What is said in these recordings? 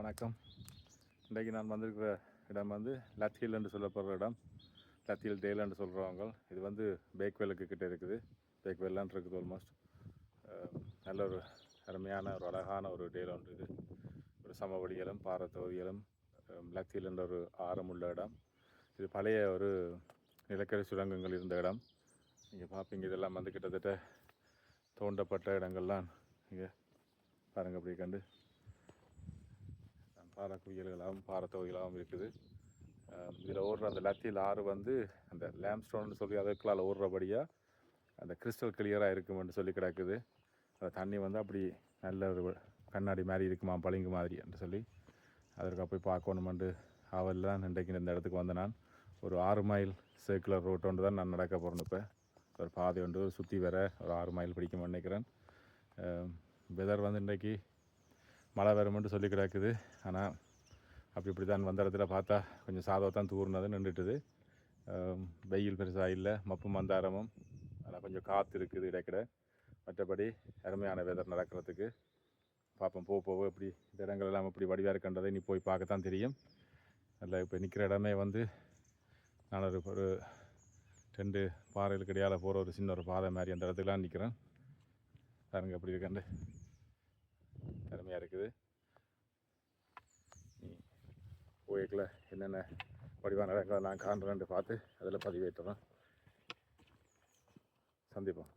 வணக்கம். இன்றைக்கு நான் வந்திருக்கிற இடம் வந்து லத்தியில் என்று சொல்லப்படுற இடம். லத்தியில் டேல் என்று சொல்கிறவங்க. இது வந்து பேக்வெலுக்கு கிட்டே இருக்குது. பேக்வெல்லான் இருக்குது ஆல்மோஸ்ட். நல்ல ஒரு அருமையான ஒரு அழகான ஒரு டேல் ஒன்று. இது ஒரு சமவெளிகளும் பாரத்தொகுதிகளும் லத்தியில் என்ற ஒரு ஆரம் உள்ள இடம். இது பழைய ஒரு நிலக்கரி சுரங்கங்கள் இருந்த இடம். நீங்கள் பார்ப்பீங்க, இதெல்லாம் வந்து கிட்டத்தட்ட தோண்டப்பட்ட இடங்கள்லாம் இங்கே பாருங்கள். அப்படி கண்டு பாறைக்குவியல்களாகவும் பாறைத்தொகைகளாகவும் இருக்குது. இதில் ஓடுற அந்த லத்தியில் ஆறு வந்து அந்த லேம்ஸ்டோன்னு சொல்லி அதுக்குள்ளால் ஓடுறபடியாக அந்த கிறிஸ்டல் கிளியராக இருக்குமென்று சொல்லி கிடக்குது. அந்த தண்ணி வந்து அப்படி நல்ல ஒரு கண்ணாடி மாதிரி இருக்குமா, பளிங்கு மாதிரி என்று சொல்லி அதற்காக போய் பார்க்கணுமென்று அவள் தான் இன்றைக்கு இந்த இடத்துக்கு வந்த நான். ஒரு 6 மைல் சர்க்குலர் ரோட் ஒன்று தான் நான் நடக்க போகிறேன். இப்போ ஒரு பாதை ஒன்று சுற்றி வர ஒரு 6 மைல் பிடிக்கும்னு நினைக்கிறேன். வெதர் வந்து இன்றைக்கு மழை வருமென்று சொல்லி கிடக்குது. ஆனால் இப்படி தான் வந்த இடத்துல பார்த்தா கொஞ்சம் சாதத்தான் தூர்னது நின்றுட்டுது. வெயில் பெருசாக இல்லை, மப்பு மந்தாரமும், ஆனால் கொஞ்சம் காற்று இருக்குது இடைக்கிட. மற்றபடி அருமையான வெதர் நடக்கிறதுக்கு பார்ப்போம். போக இப்படி இந்த இடங்கள் எல்லாம் இப்படி வடிவாக இருக்கின்றதை நீ போய் பார்க்கத்தான் தெரியும். அதில் இப்போ நிற்கிற இடமே வந்து நான் ஒரு 2 பாறைகளுக்கு இடையால் போகிற ஒரு சின்ன ஒரு பாதை மாதிரி அந்த இடத்துக்குலாம் நிற்கிறேன். பாருங்க எப்படி இருக்கேன், அருமையாக இருக்குது. கோயிலில் என்னென்ன வடிவான இடங்களை நான் காண்றேன்னு பார்த்து அதில் பதிவேற்றுறேன். சந்திப்போம்.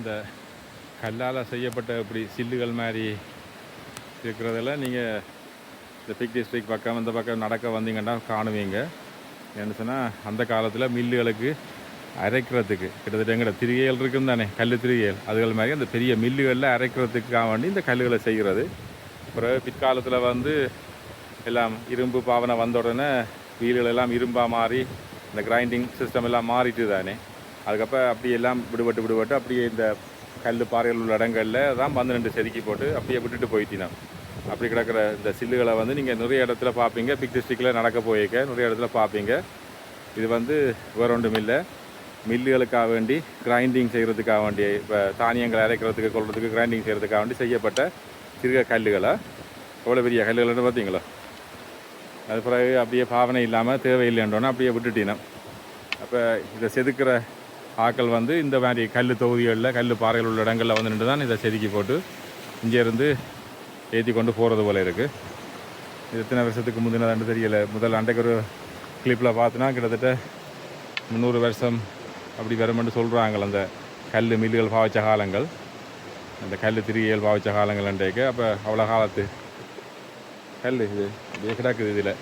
இந்த கல்லால் செய்யப்பட்ட இப்படி சில்லுகள் மாதிரி இருக்கிறதெல்லாம் நீங்கள் இந்த பிக் டிஸ்ட்ரிக்ட் பக்கம் இந்த பக்கம் நடக்க வந்தீங்கன்னா காணுவீங்க. ஏன்னு சொன்னால் அந்த காலத்தில் மில்லுகளுக்கு அரைக்கிறதுக்கு கிட்டத்தட்ட எங்கள்கிட்ட திரிகைகள் இருக்குன்னு தானே, கல் திரிகைகள் அதுகள் மாதிரி அந்த பெரிய மில்லுகளில் அரைக்கிறதுக்காக வேண்டி இந்த கல்லுகளை செய்கிறது. அப்புறம் பிற்காலத்தில் வந்து எல்லாம் இரும்பு பாவனை வந்த உடனே வீல்கள் எல்லாம் இரும்பாக மாறி இந்த கிரைண்டிங் சிஸ்டம் எல்லாம் மாறிட்டு தானே, அதுக்கப்புறம் அப்படியே எல்லாம் விடுபட்டு அப்படியே இந்த கல் பாறைகள் உள்ள இடங்களில் தான் வந்து 2 செதுக்கி போட்டு அப்படியே விட்டுட்டு போயிட்டினோம். அப்படி கிடக்கிற இந்த சில்லுகளை வந்து நீங்கள் நிறைய இடத்துல பார்ப்பீங்க. பிக் டிஸ்ட்ரிக்டில் நடக்க போயிருக்க நிறைய இடத்துல பார்ப்பீங்க. இது வந்து வேற ஒன்றும் இல்லை, மில்லுகளுக்காக வேண்டி கிரைண்டிங் செய்கிறதுக்காக வேண்டி, இப்போ தானியங்களை அரைக்கிறதுக்கு கொள்றதுக்கு கிரைண்டிங் செய்கிறதுக்காக வேண்டி செய்யப்பட்ட சிறிய கல்லுகளை. எவ்வளோ பெரிய கல்லுகள்னு பார்த்தீங்களா? அது பிறகு அப்படியே பாவனை இல்லாமல் தேவையில்லைன்றோன்னா அப்படியே விட்டுட்டினோம். அப்போ இதை செதுக்கிற ஆக்கள் வந்து இந்த மாதிரி கல் தொகுதிகளில் கல் பாறைகள் உள்ள இடங்களில் வந்து நின்று தான் இதை செதுக்கி போட்டு இங்கேருந்து ஏற்றி கொண்டு போகிறது போல் இருக்குது. இது எத்தனை வருஷத்துக்கு முந்தினதாண்டு தெரியலை. முதல் அன்றைக்கு ஒரு கிளிப்பில் பார்த்தோன்னா கிட்டத்தட்ட 300 வருஷம் அப்படி வருமென்று சொல்கிறாங்கள். அந்த கல் மில்லுகள் பாவிச்ச காலங்கள், அந்த கல் திரிகைகள் பாவிச்ச காலங்கள் அன்றைக்கு. அப்போ அவ்வளோ காலத்து கல் இது அப்படியே கிடக்குது இதில்.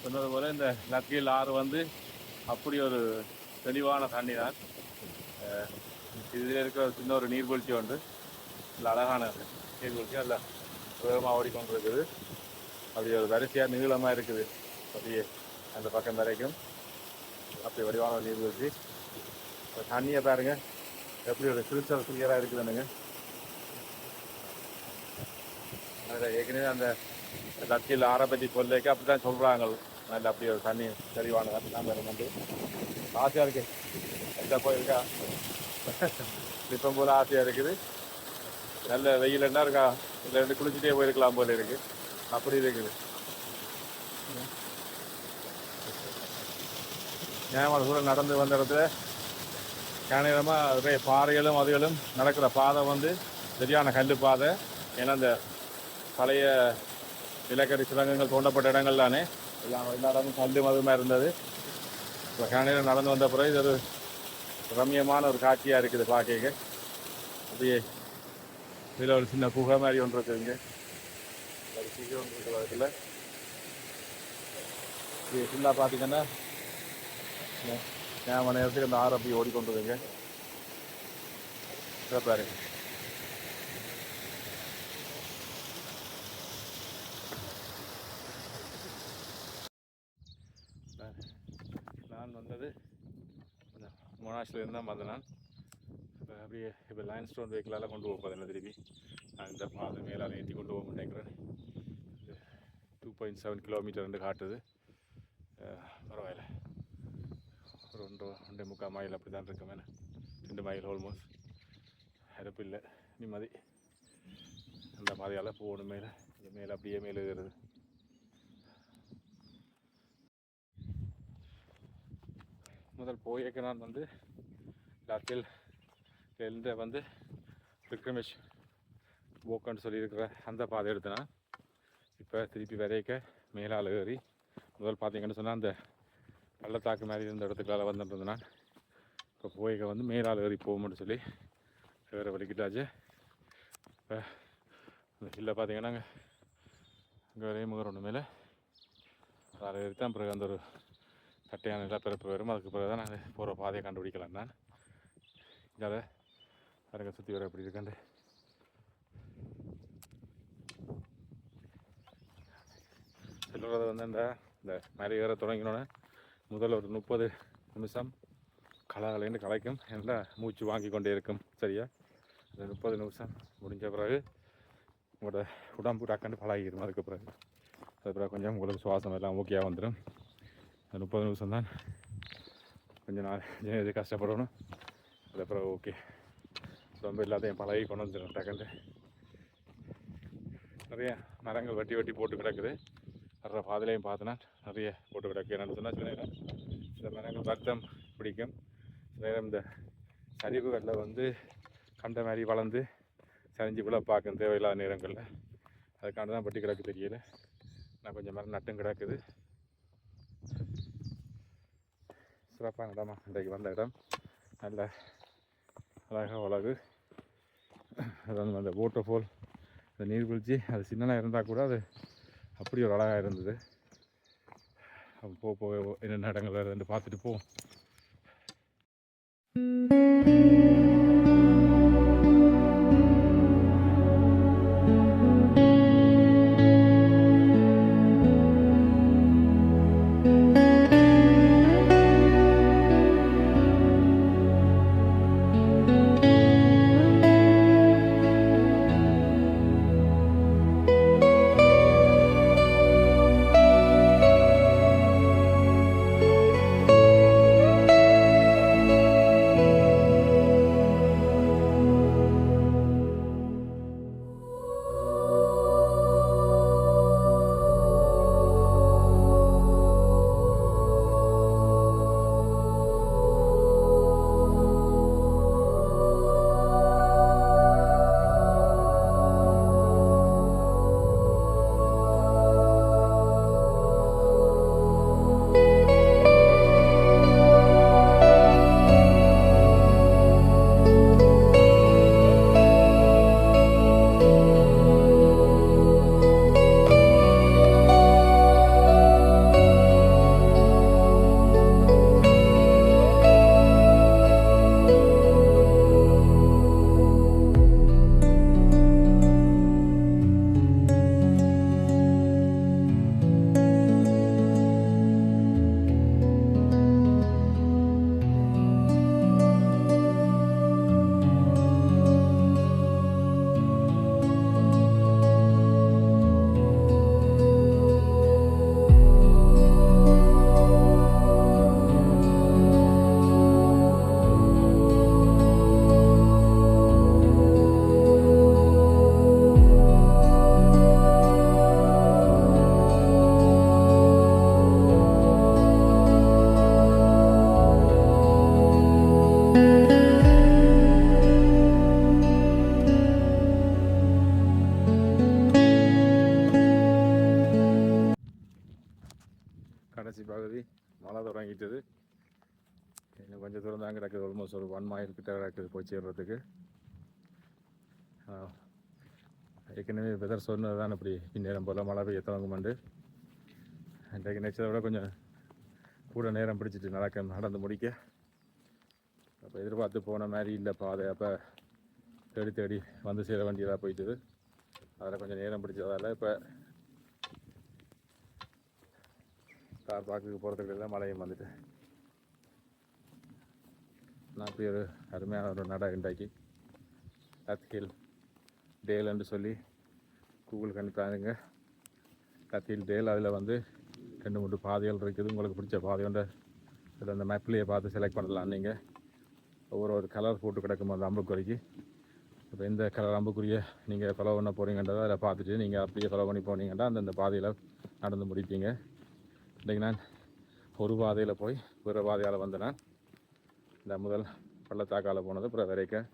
சொன்னது போல் இந்த லத்தியில் ஆறு வந்து அப்படி ஒரு தெளிவான தண்ணி தான். இதில் இருக்கிற சின்ன ஒரு நீர்வீழ்ச்சி உண்டு, இல்லை அழகான நீர்வீழ்ச்சி, அதில் வேகமாக ஓடிக்கொண்டிருக்குது. அப்படி ஒரு வரிசையாக நீளமாக இருக்குது அப்படியே அந்த பக்கம் வரைக்கும். அப்படி வடிவான நீர்வீழ்ச்சி. தண்ணியை பாருங்க எப்படி ஒரு கிறிஸ்டல் கிளியராக இருக்குதுன்னுங்க. அதில் ஏற்கனவே அந்த லத்தியில் ஆறை பற்றி சொல்லிக்க அப்படி தான் சொல்கிறாங்க. நல்ல அப்படி ஒரு தண்ணி தெளிவான தண்ணி தான் வேறு வந்து ஆசையாக இருக்கு. எந்த போயிருக்கா இப்போ போல ஆசையாக இருக்குது. நல்ல வெயில் என்ன இருக்கா, இல்லை ரெண்டு குளிச்சுட்டே போயிருக்கலாம் போல இருக்கு. அப்படி இருக்குது. ஞாபகம் கூட நடந்து வந்த இடத்துல கணிதமாக நிறைய பாறைகளும் அதுகளும் நடக்கிற பாதை வந்து சரியான கல் பாதை. ஏன்னா அந்த பழைய நிலக்கரி சுரங்கங்கள் தோண்டப்பட்ட இடங்கள் தானே, எல்லா இடமும் கல் மதுமாக இருந்தது. இப்போ கணிதம் நடந்து வந்த பிறகு இது ஒரு ரம்யமான ஒரு காட்சியாக இருக்குது பார்க்க. அப்படியே இதில் ஒரு சின்ன புகை மாதிரி ஒன்று இருக்குதுங்க. ஒரு சீக்கிரம் ஒன்று இருக்குது. அதில் இது ஃபுல்லாக பார்த்தீங்கன்னா மணி நேரத்துக்கு அந்த ஆறு அப்படி ஓடிக்கொண்டிருக்குங்க. பாரு நான் வந்தது மொனாஷ்லேருந்து தான் வந்தேன். நான் அப்படியே இப்போ லைன் ஸ்டோன் வெஹிக்கிளால் கொண்டு போக போகிறேன் திருப்பி. நான் இந்த பாதை மேலால் ஏற்றி கொண்டு போக மாட்டேங்கிறேன். 2.7 கிலோமீட்டர் காட்டுது. பரவாயில்ல, ஒரு 2.25 மைல் அப்படி தான் இருக்கு. மேலே 2 மைல் ஆல்மோஸ்ட். இறப்பு இல்லை, நிம்மதி. அந்த பாதையால் போகணும் மேலே. மேலே அப்படியே மேலே ஏறுது. முதல் போயேக்க நான் வந்து லாத்தில் எழுந்த வந்து விக்ரமேஷ் போக்கன்னு சொல்லியிருக்கிற அந்த பாதை எடுத்தேன். இப்போ திருப்பி வரைக்க மேலால் ஏறி முதல் பார்த்தீங்கன்னு சொன்னால் அந்த பள்ளத்தாக்கு மாதிரி இருந்த இடத்துக்கால வந்துட்டு நான் இப்போ போய்க்க வந்து மேலால் ஏறி போகும்னு சொல்லி வேறு வலிக்கிட்டாச்சு. இப்போ அந்த ஹில்லை பார்த்தீங்கன்னா இங்கே வரையும் முகர் ஒன்று மேலே அதில் ஏறி தான் பிறகு அந்த ஒரு கட்டையான நிலப்பரப்பு வரும். அதுக்கு பிறகு தான் நான் போகிற பாதையை கண்டுபிடிக்கலாம். நான் இங்கே பாருங்க சுற்றி வர எப்படி இருக்கேன். சொல்கிறது வந்து இந்த மாதிரி ஏற தொடங்கினோன்னே முதல் ஒரு 30 நிமிஷம் களைன்னு களைக்கும். நல்லா மூச்சு வாங்கி கொண்டே இருக்கும். சரியா, அந்த 30 நிமிஷம் முடிஞ்ச பிறகு உங்களோட உடம்பு டக்குன்னு பழகிடும். அதுக்கு பிறகு கொஞ்சம் உங்களுக்கு சுவாசம் எல்லாம் ஓகேயாக வந்துடும். அந்த 30 நிமிஷம் தான் கொஞ்சம் நாள் இது கஷ்டப்படணும். அதுக்கப்புறம் ஓகே, ரொம்ப எல்லாத்தையும் பழகி கொண்டு வந்துடும் டக்குன்னு. நிறைய மரங்கள் வெட்டி போட்டு கிடக்குது. வர்ற பாதையிலையும் பார்த்தோன்னா நிறைய போட்டு கிடக்கு. என்னென்னு சொன்னால் சில நேரம் இந்த மரங்கள் ரத்தம் பிடிக்கும். சில நேரம் இந்த சரிவுகளில் வந்து கண்ட மாதிரி வளர்ந்து சரிஞ்சு விழ பார்க்கும் தேவையில்லாத நேரங்களில். அதுக்காண்டி தான் பட்டி கிடக்கு தெரியல. நான் கொஞ்சம் மரம் நட்டும் கிடக்குது. சிறப்பான இடமா இன்றைக்கு வந்த இடம். நல்ல அழகாக அழகு. அது வந்து அந்த வாட்டர்ஃபால், அந்த நீர்வீழ்ச்சி அது சின்னதாக இருந்தால் கூட அது அப்படி ஒரு அழகாக இருந்தது. போக என்னென்ன இடங்கள் வேறு பார்த்துட்டு போவோம். கடைசி பகுதி மழை தொடங்கிட்டது. இன்னும் கொஞ்சம் தூரம் தான் கிடக்குது. ஆல்மோஸ்ட் ஒரு 1 மைல் கிட்ட கிடக்குது போய் சேர்றதுக்கு. ஏற்கனவே வெதர் சொன்னது தான் இப்படி இந்நேரம் போல் மழை பெய்ய தொடங்குமெண்டு. இன்றைக்கு நினச்சதை விட கொஞ்சம் கூட நேரம் பிடிச்சிட்டு நடந்து முடிக்க. அப்போ எதிர்பார்த்து போன மாதிரி இல்லை பாதை. அப்போ தேடி தேடி வந்து சேர வேண்டியதாக போயிட்டுது. அதில் கொஞ்சம் நேரம் பிடிச்சதால் இப்போ கார் பார்க்குக்கு போகிறதுக்கு எல்லாம் மழையும் வந்துட்டு நான் இப்படி ஒரு அருமையான ஒரு நடை இன்றைக்கு லத்ஹில் டேல்ன்னு சொல்லி கூகுள் கணிப்பாருங்க. லத்ஹில் டேல் அதில் வந்து 2-3 பாதைகள் இருக்குது. உங்களுக்கு பிடிச்ச பாதையோட இதில் அந்த மேப்லேயே பார்த்து செலக்ட் பண்ணலாம். நீங்கள் ஒவ்வொரு கலர் போட்டு கிடக்கும் அந்த அம்புக்குறிக்கு. இப்போ எந்த கலர் அம்புக்குறியை நீங்கள் ஃபாலோ பண்ண போகிறீங்கன்றதை அதில் பார்த்துட்டு நீங்கள் அப்படியே ஃபாலோ பண்ணி போனீங்கன்னா அந்தந்த பாதையில் நடந்து முடிப்பீங்க. இன்றைக்கு நான் ஒரு பாதையில் போய் வேறு பாதையால் வந்து நான் இந்த முதல் பள்ளத்தாக்கால் போனது அப்புறம் வரைக்கும்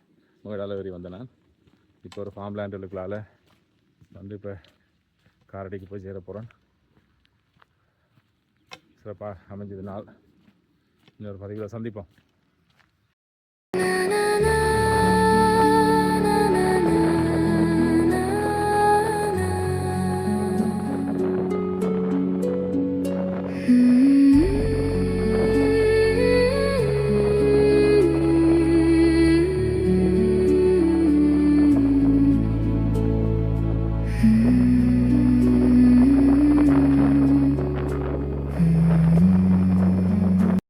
மேடால் ஏறி வந்தேன் நான். இப்போ ஒரு ஃபார்ம் லேண்டுக்குள்ளால் வந்து இப்போ காரடிக்கு போய் சேர போகிறேன். சிறப்பாக அமைஞ்சது நாள். இன்னொரு பதிவில் சந்திப்போம்.